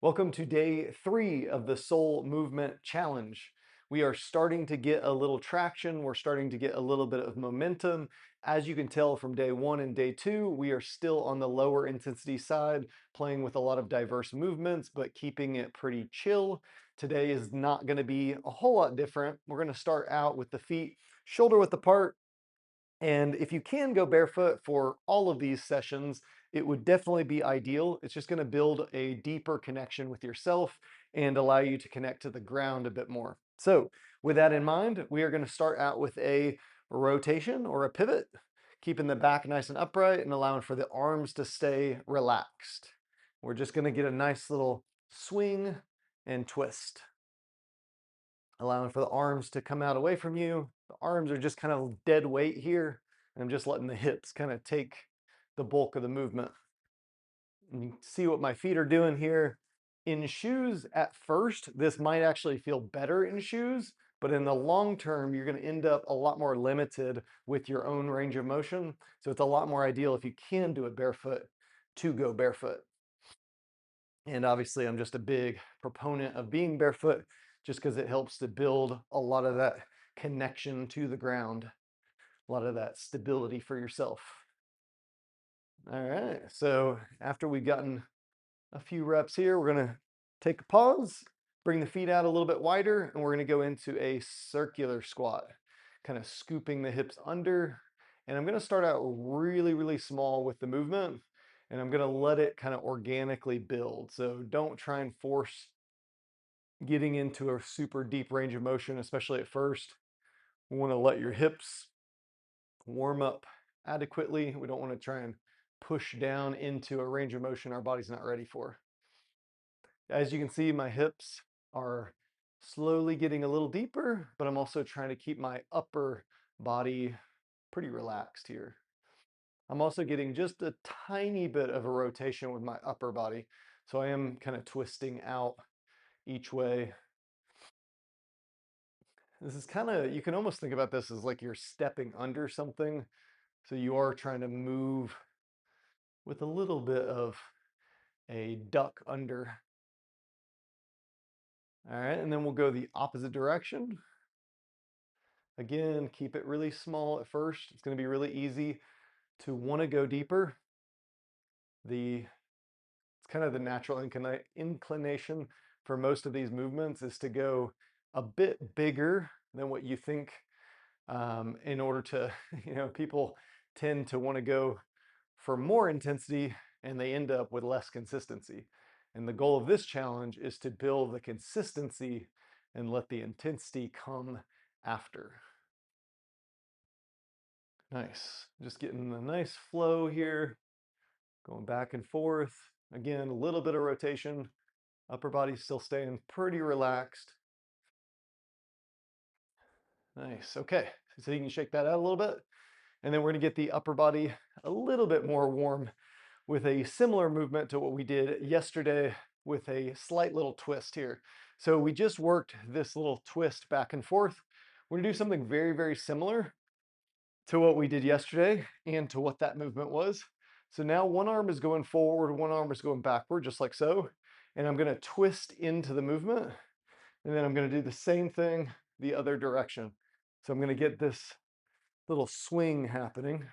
Welcome to day 3 of the Soul Movement Challenge. We are starting to get a little traction. We're starting to get a little bit of momentum. As you can tell from day 1 and day 2, we are still on the lower intensity side, playing with a lot of diverse movements, but keeping it pretty chill. Today is not going to be a whole lot different. We're going to start out with the feet shoulder width apart, and if you can go barefoot for all of these sessions, it would definitely be ideal. It's just going to build a deeper connection with yourself and allow you to connect to the ground a bit more. So, with that in mind, we are going to start out with a rotation or a pivot, keeping the back nice and upright and allowing for the arms to stay relaxed. We're just going to get a nice little swing and twist, allowing for the arms to come out away from you. The arms are just kind of dead weight here. And I'm just letting the hips kind of take the bulk of the movement. And you can see what my feet are doing here. In shoes, at first, this might actually feel better in shoes, but in the long term, you're going to end up a lot more limited with your own range of motion. So it's a lot more ideal if you can do it barefoot to go barefoot. And obviously, I'm just a big proponent of being barefoot just because it helps to build a lot of that connection to the ground, a lot of that stability for yourself. All right, so after we've gotten a few reps here, we're gonna take a pause, bring the feet out a little bit wider, and we're gonna go into a circular squat, kind of scooping the hips under. And I'm gonna start out really, really small with the movement, and I'm gonna let it kind of organically build. So don't try and force getting into a super deep range of motion, especially at first. We want to let your hips warm up adequately. We don't want to try and push down into a range of motion our body's not ready for. As you can see, my hips are slowly getting a little deeper, but I'm also trying to keep my upper body pretty relaxed here. I'm also getting just a tiny bit of a rotation with my upper body. So I am kind of twisting out each way. This is kind of, you can almost think about this as like you're stepping under something. So you are trying to move with a little bit of a duck under. All right, and then we'll go the opposite direction. Again, keep it really small at first. It's going to be really easy to want to go deeper. It's kind of the natural inclination for most of these movements is to go a bit bigger than what you think, in order to, people tend to want to go for more intensity and they end up with less consistency. And the goal of this challenge is to build the consistency and let the intensity come after. Nice. Just getting a nice flow here, going back and forth. Again, a little bit of rotation. Upper body's still staying pretty relaxed. Nice. Okay. So you can shake that out a little bit. And then we're going to get the upper body a little bit more warm with a similar movement to what we did yesterday with a slight little twist here. So we just worked this little twist back and forth. We're going to do something very, very similar to what we did yesterday and to what that movement was. So now one arm is going forward, one arm is going backward, just like so. And I'm going to twist into the movement. And then I'm going to do the same thing the other direction. So I'm going to get this little swing happening.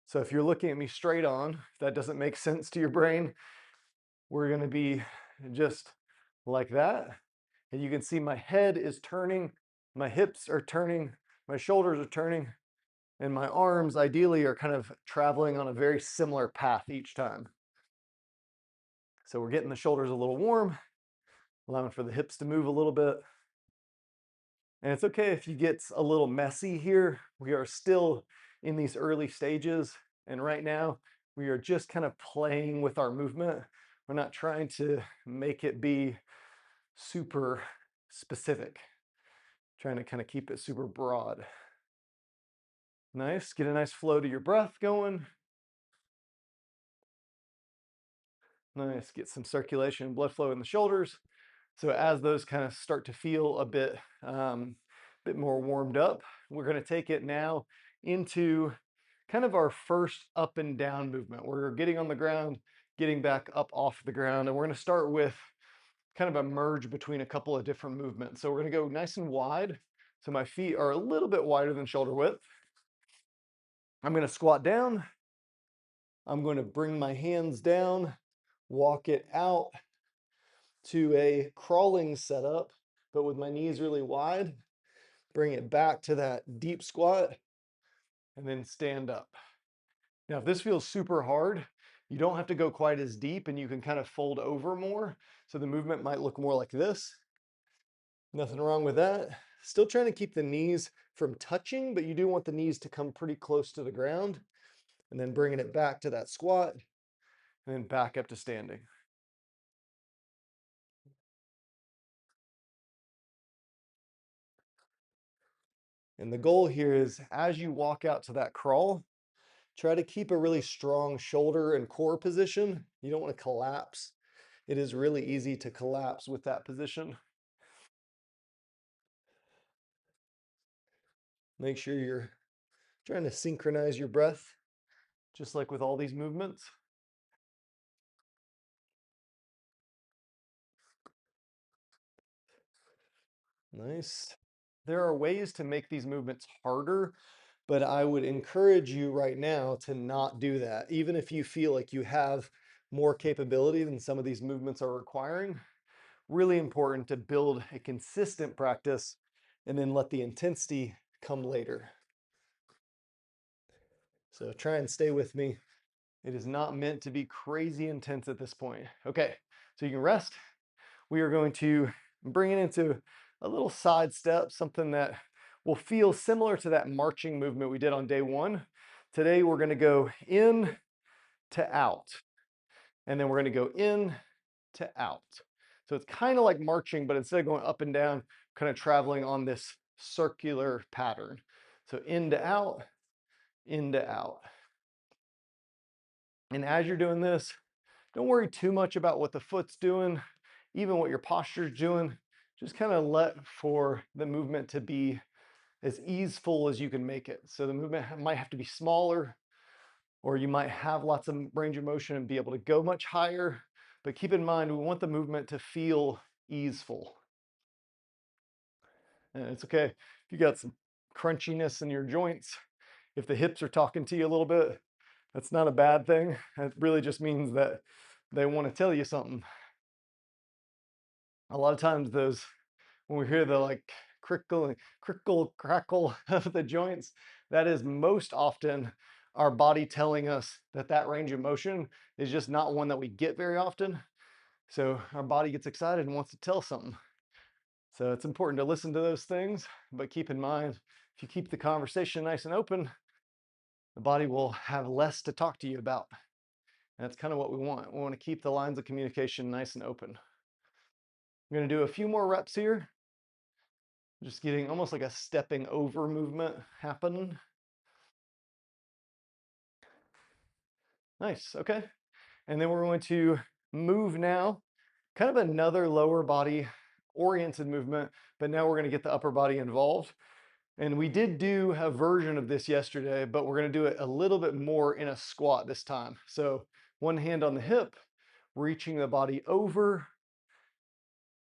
So if you're looking at me straight on, if that doesn't make sense to your brain, we're going to be just like that. And you can see my head is turning, my hips are turning, my shoulders are turning, and my arms ideally are kind of traveling on a very similar path each time. So we're getting the shoulders a little warm, allowing for the hips to move a little bit. And it's okay if you get a little messy here. We are still in these early stages. And right now we are just kind of playing with our movement. We're not trying to make it be super specific, trying to kind of keep it super broad. Nice, get a nice flow to your breath going. Nice, get some circulation and blood flow in the shoulders. So as those kind of start to feel a bit more warmed up, we're going to take it now into kind of our first up and down movement. We're getting on the ground, getting back up off the ground, and we're going to start with kind of a merge between a couple of different movements. So we're going to go nice and wide. So my feet are a little bit wider than shoulder width. I'm going to squat down. I'm going to bring my hands down, walk it out to a crawling setup, but with my knees really wide. Bring it back to that deep squat and then stand up. Now, if this feels super hard, you don't have to go quite as deep and you can kind of fold over more. So the movement might look more like this. Nothing wrong with that. Still trying to keep the knees from touching, but you do want the knees to come pretty close to the ground, and then bringing it back to that squat and then back up to standing. And the goal here is as you walk out to that crawl, try to keep a really strong shoulder and core position. You don't want to collapse. It is really easy to collapse with that position. Make sure you're trying to synchronize your breath, just like with all these movements. Nice. There are ways to make these movements harder, but I would encourage you right now to not do that. Even if you feel like you have more capability than some of these movements are requiring, really important to build a consistent practice and then let the intensity come later. So try and stay with me. It is not meant to be crazy intense at this point. Okay, so you can rest. We are going to bring it into a little side step, something that will feel similar to that marching movement we did on day one. Today, we're going to go in to out, and then we're going to go in to out. So it's kind of like marching, but instead of going up and down, kind of traveling on this circular pattern. So in to out, in to out. And as you're doing this, don't worry too much about what the foot's doing, even what your posture's doing. Just kind of let for the movement to be as easeful as you can make it. So the movement might have to be smaller, or you might have lots of range of motion and be able to go much higher. But keep in mind, we want the movement to feel easeful. And it's okay if you got some crunchiness in your joints, if the hips are talking to you a little bit, that's not a bad thing. It really just means that they want to tell you something. A lot of times when we hear the like crickle, crackle of the joints, that is most often our body telling us that that range of motion is just not one that we get very often. So our body gets excited and wants to tell something. So it's important to listen to those things, but keep in mind, if you keep the conversation nice and open, the body will have less to talk to you about. And that's kind of what we want. We want to keep the lines of communication nice and open. I'm going to do a few more reps here. Just getting almost like a stepping over movement happening. Nice, okay. And then we're going to move now, kind of another lower body oriented movement, but now we're going to get the upper body involved. And we did do a version of this yesterday, but we're going to do it a little bit more in a squat this time. So one hand on the hip, reaching the body over,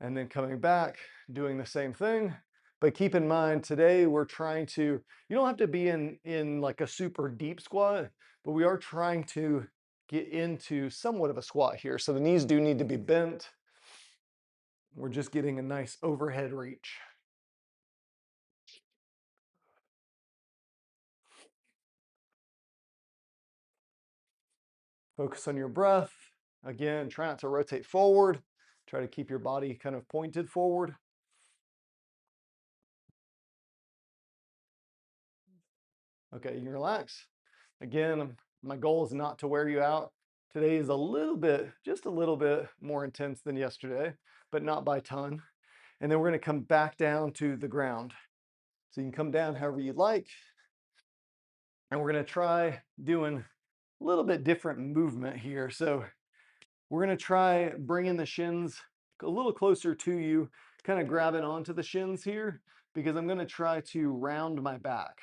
and then coming back, doing the same thing. But keep in mind, today we're trying to, you don't have to be in like a super deep squat, but we are trying to get into somewhat of a squat here. So the knees do need to be bent. We're just getting a nice overhead reach. Focus on your breath. Again, try not to rotate forward. Try to keep your body kind of pointed forward. Okay, you can relax. Again, my goal is not to wear you out. Today is a little bit, just a little bit more intense than yesterday, but not by a ton. And then we're going to come back down to the ground. So you can come down however you like. And we're going to try doing a little bit different movement here. So we're going to try bringing the shins a little closer to you, kind of grabbing onto the shins here, because I'm going to try to round my back.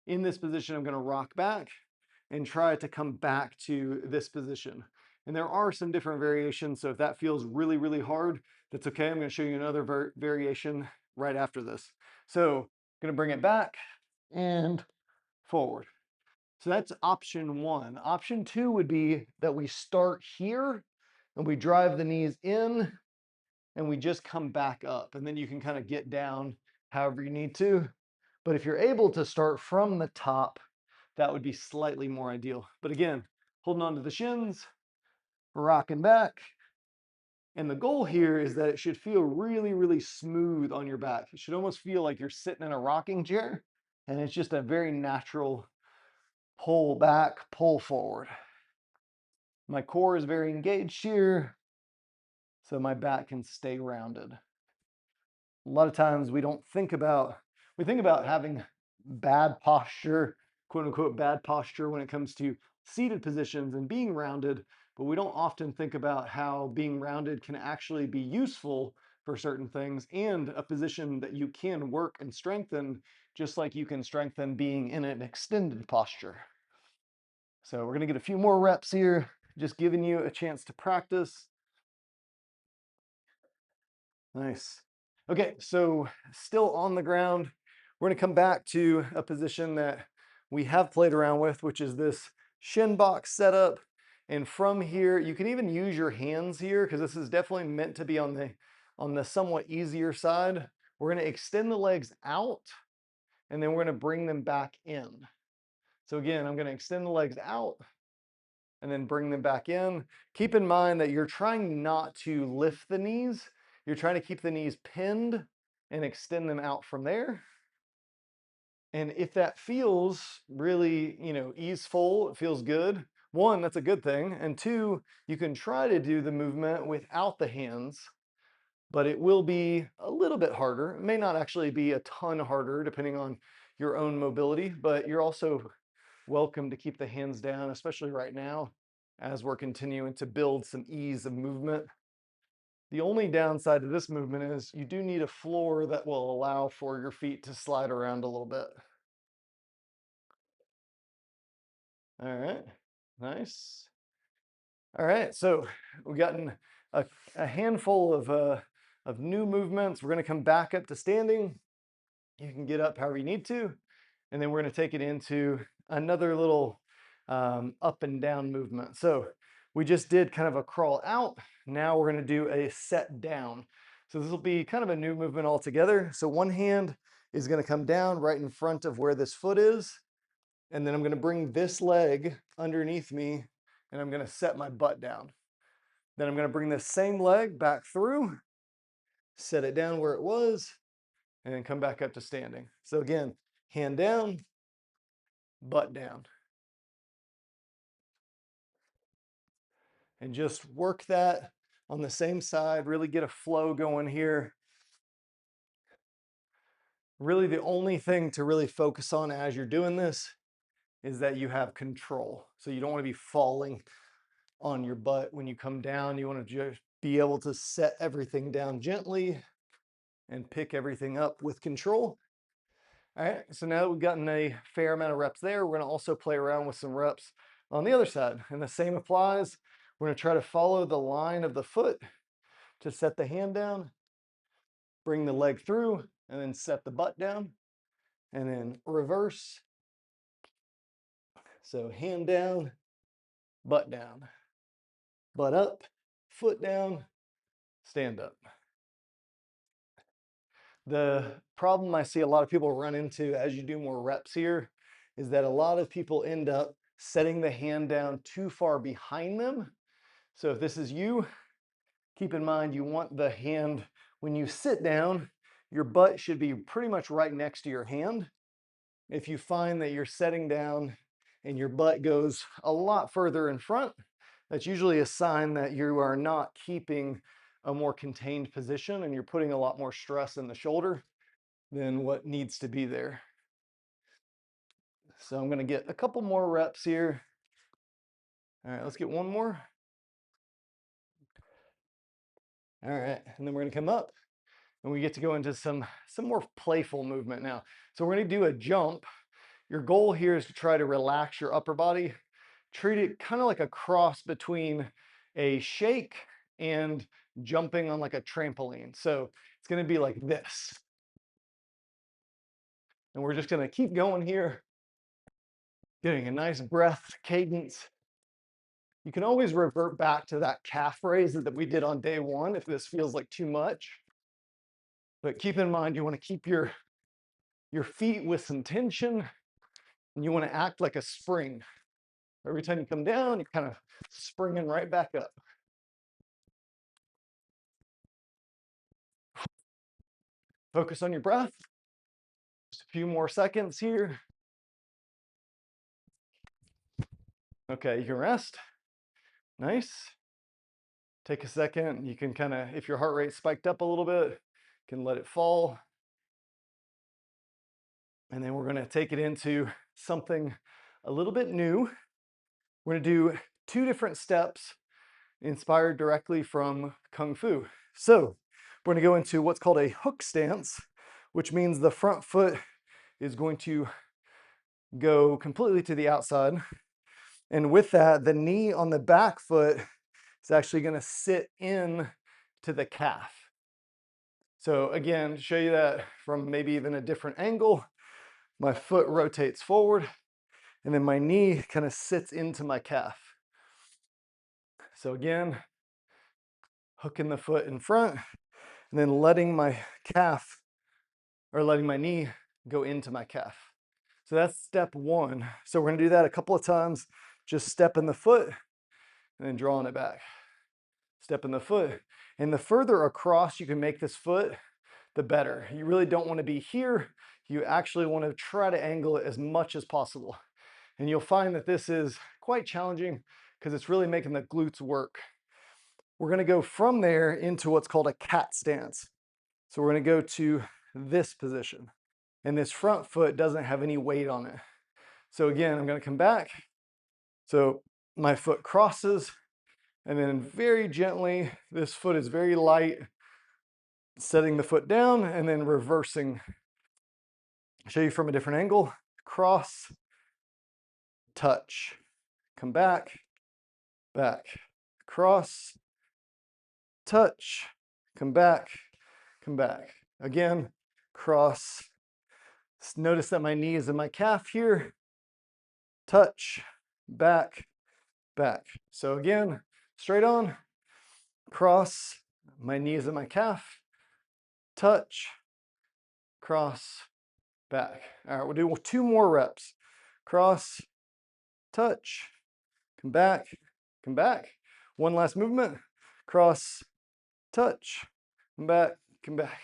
In this position, I'm going to rock back and try to come back to this position. And there are some different variations. So if that feels really, really hard, that's okay. I'm going to show you another variation right after this. So I'm going to bring it back and forward. So that's option one. Option two would be that we start here and we drive the knees in and we just come back up. And then you can kind of get down however you need to. But if you're able to start from the top, that would be slightly more ideal. But again, holding on to the shins, rocking back. And the goal here is that it should feel really, really smooth on your back. It should almost feel like you're sitting in a rocking chair, and it's just a very natural pull back, pull forward. My core is very engaged here, so my back can stay rounded. A lot of times we think about having bad posture, quote unquote bad posture, when it comes to seated positions and being rounded, but we don't often think about how being rounded can actually be useful for certain things and a position that you can work and strengthen, just like you can strengthen being in an extended posture. So we're going to get a few more reps here, just giving you a chance to practice. Nice. Okay, so still on the ground, we're going to come back to a position that we have played around with, which is this shin box setup. And from here, you can even use your hands here because this is definitely meant to be on the somewhat easier side. We're going to extend the legs out and then we're going to bring them back in. So again, I'm going to extend the legs out and then bring them back in. Keep in mind that you're trying not to lift the knees. You're trying to keep the knees pinned and extend them out from there. And if that feels really, easeful, it feels good, one, that's a good thing. And two, you can try to do the movement without the hands, but it will be a little bit harder. It may not actually be a ton harder depending on your own mobility, but you're also welcome to keep the hands down, especially right now as we're continuing to build some ease of movement. The only downside to this movement is you do need a floor that will allow for your feet to slide around a little bit. All right, nice. All right, so we've gotten a handful of new movements. We're going to come back up to standing. You can get up however you need to, and then we're going to take it into another little up and down movement. So we just did kind of a crawl out. Now we're going to do a set down. So this will be kind of a new movement altogether. So one hand is going to come down right in front of where this foot is. And then I'm going to bring this leg underneath me and I'm going to set my butt down. Then I'm going to bring this same leg back through, set it down where it was, and then come back up to standing. So again, hand down, butt down. And just work that on the same side, really get a flow going here. Really the only thing to really focus on as you're doing this is that you have control. So you don't want to be falling on your butt when you come down. You want to just be able to set everything down gently and pick everything up with control. All right, so now that we've gotten a fair amount of reps there, we're going to also play around with some reps on the other side. And the same applies. We're going to try to follow the line of the foot to set the hand down, bring the leg through, and then set the butt down, and then reverse. So hand down, butt down, butt up, foot down, stand up. The problem I see a lot of people run into as you do more reps here is that a lot of people end up setting the hand down too far behind them. So if this is you, keep in mind you want the hand, when you sit down, your butt should be pretty much right next to your hand. If you find that you're setting down and your butt goes a lot further in front, that's usually a sign that you are not keeping a more contained position and you're putting a lot more stress in the shoulder than what needs to be there. So I'm going to get a couple more reps here. All right, let's get one more. All right, and then we're going to come up and we get to go into some more playful movement now. So we're going to do a jump. Your goal here is to try to relax your upper body. Treat it kind of like a cross between a shake and jumping on like a trampoline. So it's going to be like this. And we're just going to keep going here, getting a nice breath cadence. You can always revert back to that calf raise that we did on day one if this feels like too much. But keep in mind, you want to keep your feet with some tension, and you want to act like a spring. Every time you come down, you're kind of springing right back up. Focus on your breath. Just a few more seconds here. Okay, you can rest. Nice. Take a second. You can kind of, if your heart rate spiked up a little bit, you can let it fall. And then we're going to take it into something a little bit new. We're going to do 2 different steps inspired directly from Kung Fu. So we're going to go into what's called a hook stance, which means the front foot is going to go completely to the outside. And with that, the knee on the back foot is actually going to sit in to the calf. So again, to show you that from maybe even a different angle, my foot rotates forward and then my knee kind of sits into my calf. So again, hooking the foot in front and then letting my calf or letting my knee go into my calf. So that's step 1. So we're going to do that a couple of times, just stepping the foot and then drawing it back. Stepping the foot. And the further across you can make this foot, the better. You really don't want to be here. You actually want to try to angle it as much as possible. And you'll find that this is quite challenging because it's really making the glutes work. We're going to go from there into what's called a cat stance. So we're going to go to this position. And this front foot doesn't have any weight on it. So again, I'm going to come back. So my foot crosses, and then very gently, this foot is very light, setting the foot down and then reversing. I'll show you from a different angle. Cross, touch, come back, back, cross, touch, come back, come back. Again, cross. Notice that my knee is in my calf here. Touch, back, back. So again, straight on, cross, my knee is in my calf, touch, cross, back. All right, we'll do 2 more reps. Cross, touch, come back, come back. One last movement. Cross, touch, come back, come back.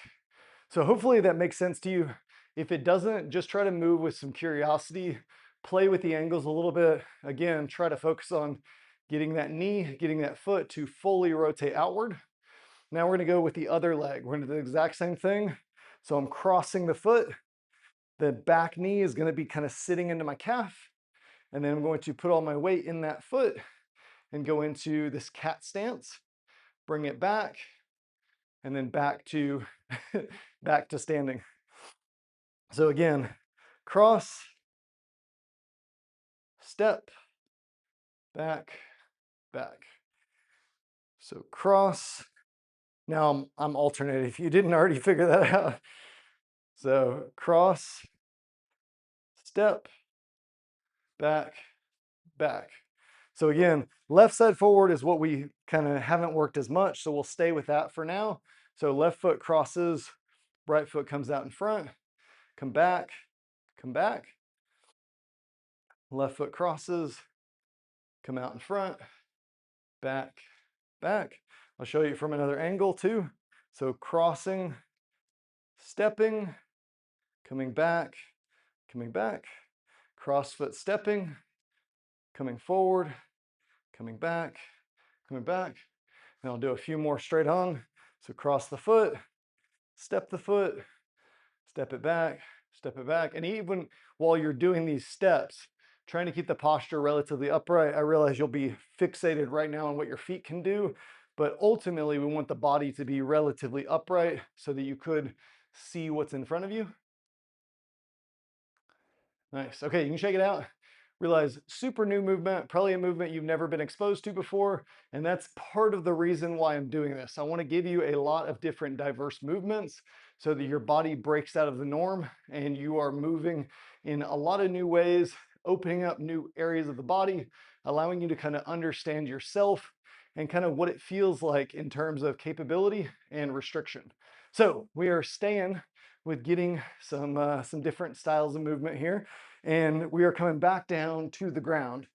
So hopefully that makes sense to you. If it doesn't, just try to move with some curiosity. Play with the angles a little bit. Again, try to focus on getting that knee, getting that foot to fully rotate outward. Now we're going to go with the other leg. We're going to do the exact same thing. So I'm crossing the foot. The back knee is going to be kind of sitting into my calf. And then I'm going to put all my weight in that foot and go into this cat stance. Bring it back and then back to back to standing. So again, cross, step, back, back. So cross. Now I'm alternating if you didn't already figure that out. So cross, step, back, back. So again, left side forward is what we kind of haven't worked as much, so we'll stay with that for now. So left foot crosses, right foot comes out in front, come back, come back. Left foot crosses, come out in front, back, back. I'll show you from another angle too. So crossing, stepping, coming back, cross foot stepping, coming forward, coming back. And I'll do a few more straight on. So cross the foot, step the foot, step it back. And even while you're doing these steps, trying to keep the posture relatively upright. I realize you'll be fixated right now on what your feet can do, but ultimately we want the body to be relatively upright so that you could see what's in front of you. Nice. Okay, you can shake it out. Realize super new movement, probably a movement you've never been exposed to before. And that's part of the reason why I'm doing this. I want to give you a lot of different diverse movements so that your body breaks out of the norm and you are moving in a lot of new ways, opening up new areas of the body, allowing you to kind of understand yourself and kind of what it feels like in terms of capability and restriction. So we are staying with getting some different styles of movement here, and we are coming back down to the ground.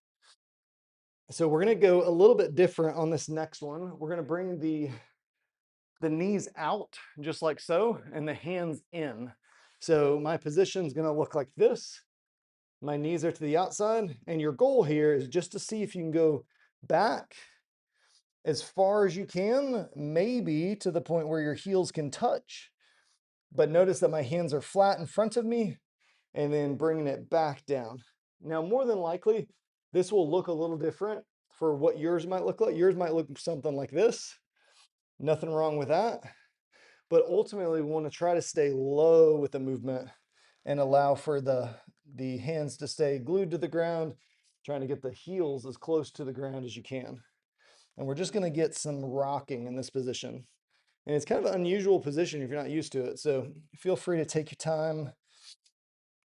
So we're going to go a little bit different on this next one. We're going to bring the knees out just like so, and the hands in. So my position is going to look like this. My knees are to the outside, and your goal here is just to see if you can go back as far as you can, maybe to the point where your heels can touch. But notice that my hands are flat in front of me, and then bringing it back down. Now, more than likely, this will look a little different for what yours might look like. Yours might look something like this. Nothing wrong with that. But ultimately, we want to try to stay low with the movement and allow for the hands to stay glued to the ground, trying to get the heels as close to the ground as you can. And we're just going to get some rocking in this position. And it's kind of an unusual position if you're not used to it. So feel free to take your time.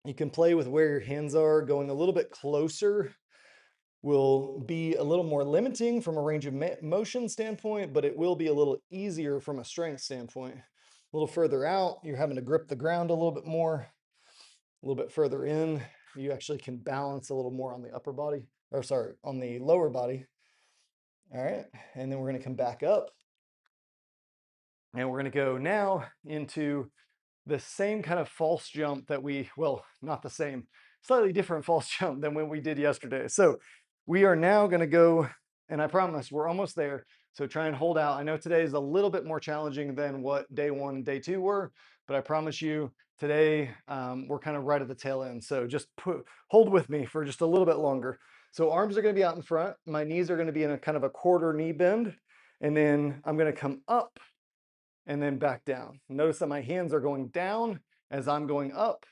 You can play with where your hands are. Going a little bit closer will be a little more limiting from a range of motion standpoint, but it will be a little easier from a strength standpoint. A little further out, you're having to grip the ground a little bit more. A little bit further in, you actually can balance a little more on the upper body, or sorry, on the lower body. All right, and then we're going to come back up. And we're going to go now into the same kind of false jump that well, not the same, slightly different false jump than when we did yesterday. So we are now going to go, and I promise we're almost there. So try and hold out. I know today is a little bit more challenging than what day one and day two were, but I promise you today we're kind of right at the tail end. So just hold with me for just a little bit longer. So arms are going to be out in front. My knees are going to be in a kind of a quarter knee bend. And then I'm going to come up and then back down. Notice that my hands are going down as I'm going up,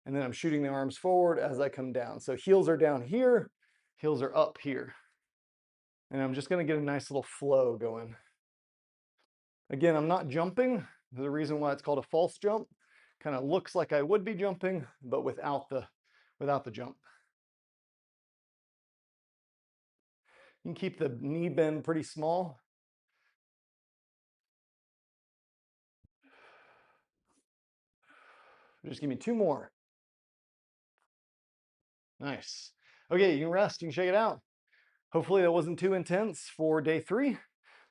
and then I'm shooting the arms forward as I come down. So heels are down here, heels are up here. And I'm just gonna get a nice little flow going. Again, I'm not jumping. There's a reason why it's called a false jump. Kind of looks like I would be jumping, but without the jump. You can keep the knee bend pretty small. Just give me two more. Nice. Okay, you can rest, you can shake it out. Hopefully that wasn't too intense for day 3.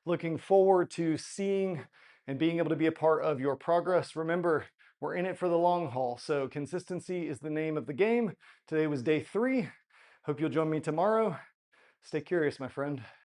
Looking forward to seeing and being able to be a part of your progress. Remember, we're in it for the long haul, so consistency is the name of the game. Today was day 3. Hope you'll join me tomorrow. Stay curious, my friend.